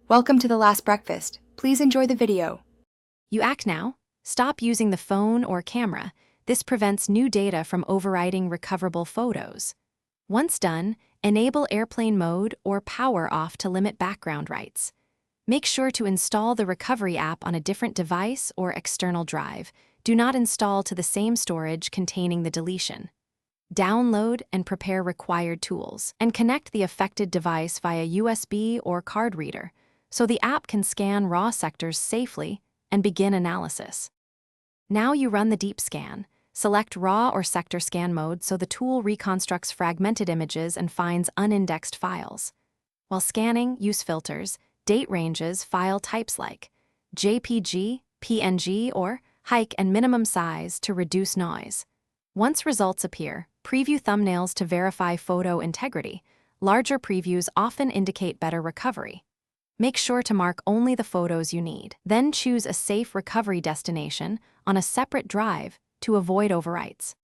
Welcome to The Last Breakfast. Please enjoy the video. You act now. Stop using the phone or camera. This prevents new data from overwriting recoverable photos. Once done, enable airplane mode or power off to limit background writes. Make sure to install the recovery app on a different device or external drive. Do not install to the same storage containing the deletion. Download and prepare required tools, and connect the affected device via USB or card reader, so the app can scan raw sectors safely and begin analysis. Now you run the deep scan. Select raw or sector scan mode so the tool reconstructs fragmented images and finds unindexed files. While scanning, use filters, date ranges, file types like JPG, PNG, or hike and minimum size to reduce noise. Once results appear, preview thumbnails to verify photo integrity. Larger previews often indicate better recovery. Make sure to mark only the photos you need. Then choose a safe recovery destination on a separate drive to avoid overwrites.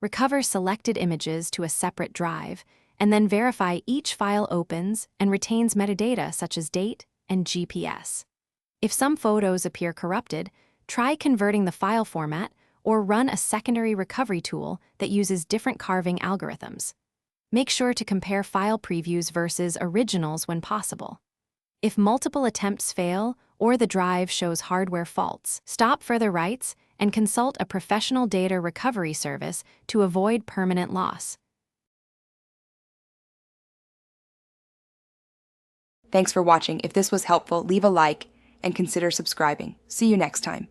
Recover selected images to a separate drive, and then verify each file opens and retains metadata such as date and GPS. If some photos appear corrupted, try converting the file format or run a secondary recovery tool that uses different carving algorithms. Make sure to compare file previews versus originals when possible. If multiple attempts fail or the drive shows hardware faults, stop further writes and consult a professional data recovery service to avoid permanent loss. Thanks for watching. If this was helpful, leave a like and consider subscribing. See you next time.